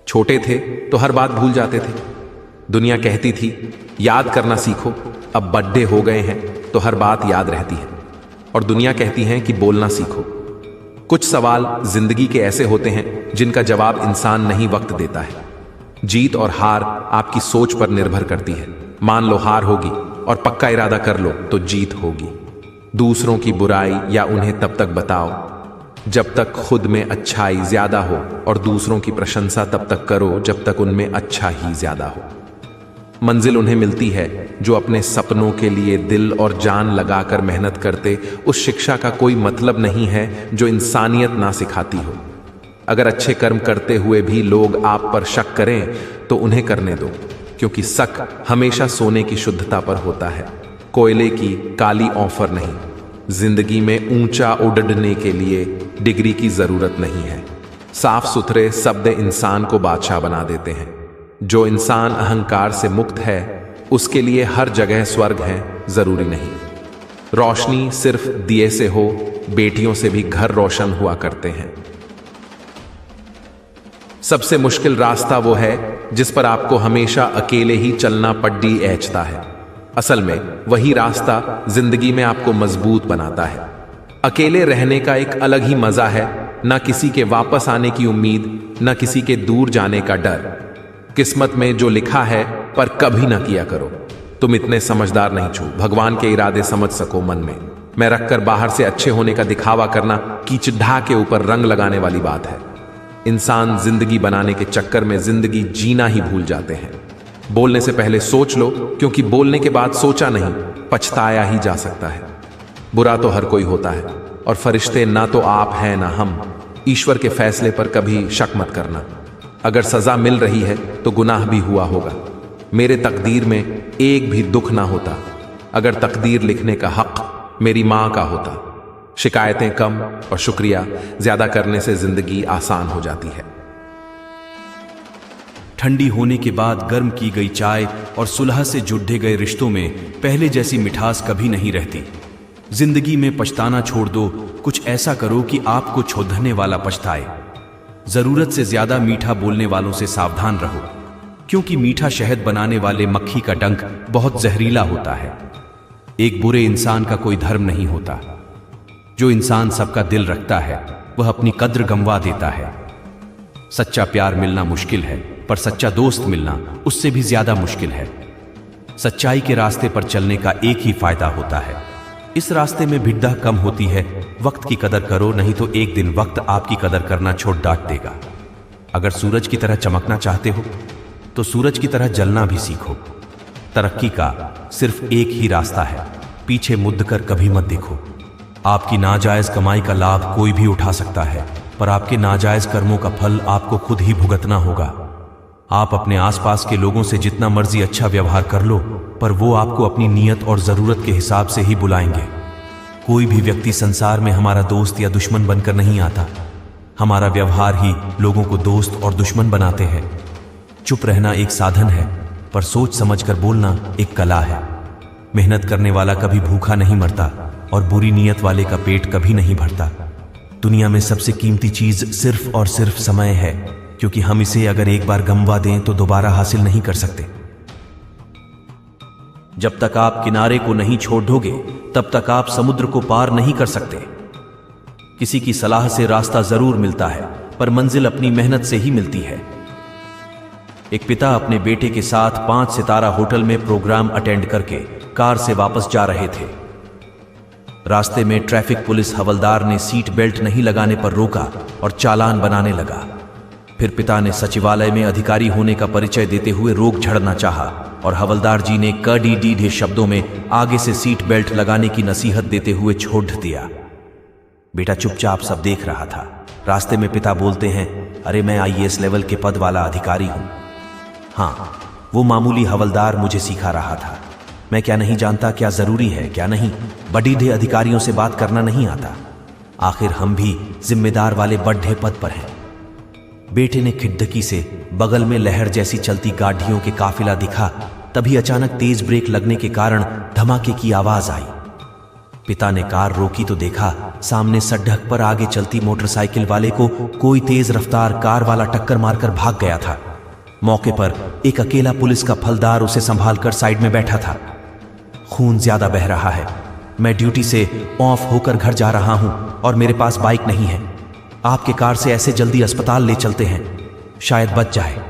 छोटे थे तो हर बात भूल जाते थे। दुनिया कहती थी याद करना सीखो, अब बड्ढे हो गए हैं तो हर बात याद रहती है। और दुनिया कहती है कि बोलना सीखो। कुछ सवाल जिंदगी के ऐसे होते हैं जिनका जवाब इंसान नहीं वक्त देता है। जीत और हार आपकी सोच पर निर्भर करती है। मान लो हार होगी और पक्का इरादा कर लो तो जीत होगी। दूसरों की बुराई या उन्हें तब तक बताओ जब तक खुद में अच्छाई ज्यादा हो, और दूसरों की प्रशंसा तब तक करो जब तक उनमें अच्छा ही ज्यादा हो। मंजिल उन्हें मिलती है जो अपने सपनों के लिए दिल और जान लगाकर मेहनत करते। उस शिक्षा का कोई मतलब नहीं है जो इंसानियत ना सिखाती हो। अगर अच्छे कर्म करते हुए भी लोग आप पर शक करें तो उन्हें करने दो, क्योंकि शक हमेशा सोने की शुद्धता पर होता है, कोयले की काली ऑफर नहीं। जिंदगी में ऊंचा उड़ने के लिए डिग्री की जरूरत नहीं है। साफ सुथरे शब्द इंसान को बादशाह बना देते हैं। जो इंसान अहंकार से मुक्त है उसके लिए हर जगह स्वर्ग है जरूरी नहीं। रोशनी सिर्फ दिए से हो, बेटियों से भी घर रोशन हुआ करते हैं। सबसे मुश्किल रास्ता वो है जिस पर आपको हमेशा अकेले ही चलना पड्डी ऐचता है। असल में वही रास्ता जिंदगी में आपको मजबूत बनाता है। अकेले रहने का एक अलग ही मजा है, ना किसी के वापस आने की उम्मीद, ना किसी के दूर जाने का डर। किस्मत में जो लिखा है पर कभी ना किया करो। तुम इतने समझदार नहीं छो भगवान के इरादे समझ सको मन में। मैं रखकर बाहर से अच्छे होने का दिखावा करना कीचढ़ा के ऊपर रंग लगाने वाली बात है। इंसान जिंदगी बनाने के चक्कर में जिंदगी जीना ही भूल जाते हैं। बोलने से पहले सोच लो, क्योंकि बोलने के बाद सोचा नहीं पछताया ही जा सकता है। बुरा तो हर कोई होता है, और फरिश्ते ना तो आप हैं ना हम। ईश्वर के फैसले पर कभी शक मत करना। अगर सजा मिल रही है तो गुनाह भी हुआ होगा। मेरे तकदीर में एक भी दुख ना होता अगर तकदीर लिखने का हक मेरी मां का होता। शिकायतें कम और शुक्रिया ज्यादा करने से जिंदगी आसान हो जाती है। ठंडी होने के बाद गर्म की गई चाय और सुलह से जुड़े गए रिश्तों में पहले जैसी मिठास कभी नहीं रहती। जिंदगी में पछताना छोड़ दो, कुछ ऐसा करो कि आपको छोड़ने वाला पछताए। जरूरत से ज्यादा मीठा बोलने वालों से सावधान रहो, क्योंकि मीठा शहद बनाने वाले मक्खी का डंक बहुत जहरीला होता है। एक बुरे इंसान का कोई धर्म नहीं होता। जो इंसान सबका दिल रखता है वह अपनी कद्र गंवा देता है। सच्चा प्यार मिलना मुश्किल है, पर सच्चा दोस्त मिलना उससे भी ज्यादा मुश्किल है। सच्चाई के रास्ते पर चलने का एक ही फायदा होता है, इस रास्ते में भिड्ढा कम होती है। वक्त की कदर करो, नहीं तो एक दिन वक्त आपकी कदर करना छोड़ डांट देगा। अगर सूरज की तरह चमकना चाहते हो तो सूरज की तरह जलना भी सीखो। तरक्की का सिर्फ एक ही रास्ता है, पीछे मुड़ कर कभी मत देखो। आपकी नाजायज कमाई का लाभ कोई भी उठा सकता है, पर आपके नाजायज कर्मों का फल आपको खुद ही भुगतना होगा। आप अपने आसपास के लोगों से जितना मर्जी अच्छा व्यवहार कर लो, पर वो आपको अपनी नीयत और जरूरत के हिसाब से ही बुलाएंगे। कोई भी व्यक्ति संसार में हमारा दोस्त या दुश्मन बनकर नहीं आता। हमारा व्यवहार ही लोगों को दोस्त और दुश्मन बनाते हैं। चुप रहना एक साधन है, पर सोच समझकर बोलना एक कला है। मेहनत करने वाला कभी भूखा नहीं मरता, और बुरी नीयत वाले का पेट कभी नहीं भरता। दुनिया में सबसे कीमती चीज सिर्फ और सिर्फ समय है, क्योंकि हम इसे अगर एक बार गंवा दें तो दोबारा हासिल नहीं कर सकते। जब तक आप किनारे को नहीं छोड़ दोगे तब तक आप समुद्र को पार नहीं कर सकते। किसी की सलाह से रास्ता जरूर मिलता है, पर मंजिल अपनी मेहनत से ही मिलती है। एक पिता अपने बेटे के साथ 5 सितारा होटल में प्रोग्राम अटेंड करके कार से वापस जा रहे थे। रास्ते में ट्रैफिक पुलिस हवलदार ने सीट बेल्ट नहीं लगाने पर रोका और चालान बनाने लगा। फिर पिता ने सचिवालय में अधिकारी होने का परिचय देते हुए रोक झड़ना चाहा, और हवलदार जी ने कड़ीडीढ़े शब्दों में आगे से सीट बेल्ट लगाने की नसीहत देते हुए छोड़ दिया। बेटा चुपचाप सब देख रहा था। रास्ते में पिता बोलते हैं, अरे मैं IAS लेवल के पद वाला अधिकारी हूं। हाँ, वो मामूली हवलदार मुझे सिखा रहा था। मैं क्या नहीं जानता क्या जरूरी है क्या नहीं। बड़ीढ़े अधिकारियों से बात करना नहीं आता। आखिर हम भी जिम्मेदार वाले बड़े पद पर हैं। बेटे ने खिड़की से बगल में लहर जैसी चलती गाड़ियों के काफिला दिखा। तभी अचानक तेज ब्रेक लगने के कारण धमाके की आवाज आई। पिता ने कार रोकी तो देखा सामने सड़क पर आगे चलती मोटरसाइकिल वाले को कोई तेज रफ्तार कार वाला टक्कर मारकर भाग गया था। मौके पर एक अकेला पुलिस का फलदार उसे संभालकर साइड में बैठा था। खून ज्यादा बह रहा है। मैं ड्यूटी से ऑफ होकर घर जा रहा हूं और मेरे पास बाइक नहीं है। आपके कार से ऐसे जल्दी अस्पताल ले चलते हैं, शायद बच जाए।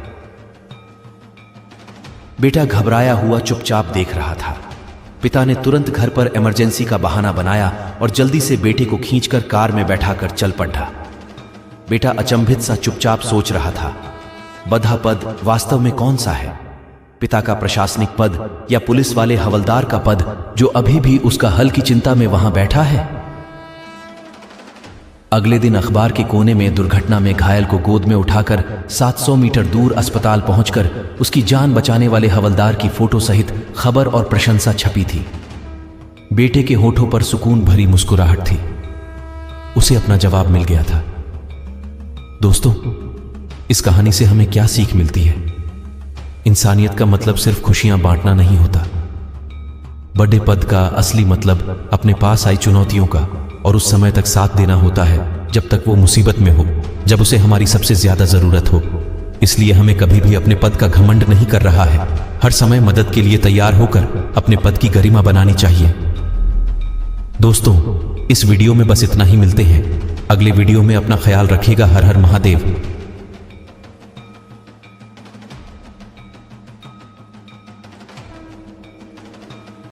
बेटा घबराया हुआ चुपचाप देख रहा था। पिता ने तुरंत घर पर इमरजेंसी का बहाना बनाया और जल्दी से बेटे को खींचकर कार में बैठाकर चल पड़ा। बेटा अचंभित सा चुपचाप सोच रहा था, बधा पद वास्तव में कौन सा है? पिता का प्रशासनिक पद या पुलिस वाले हवलदार का पद जो अभी भी उसका हल की चिंता में वहां बैठा है? अगले दिन अखबार के कोने में दुर्घटना में घायल को गोद में उठाकर 700 मीटर दूर अस्पताल पहुंचकर उसकी जान बचाने वाले हवलदार की फोटो सहित खबर और प्रशंसा छपी थी। बेटे के होठों पर सुकून भरी मुस्कुराहट थी। उसे अपना जवाब मिल गया था। दोस्तों, इस कहानी से हमें क्या सीख मिलती है? इंसानियत का मतलब सिर्फ खुशियां बांटना नहीं होता। बड़े पद का असली मतलब अपने पास आई चुनौतियों का और उस समय तक साथ देना होता है जब तक वो मुसीबत में हो, जब उसे हमारी सबसे ज्यादा जरूरत हो। इसलिए हमें कभी भी अपने पद का घमंड नहीं कर रहा है। हर समय मदद के लिए तैयार होकर अपने पद की गरिमा बनानी चाहिए। दोस्तों, इस वीडियो में बस इतना ही। मिलते हैं अगले वीडियो में। अपना ख्याल रखिएगा। हर हर महादेव।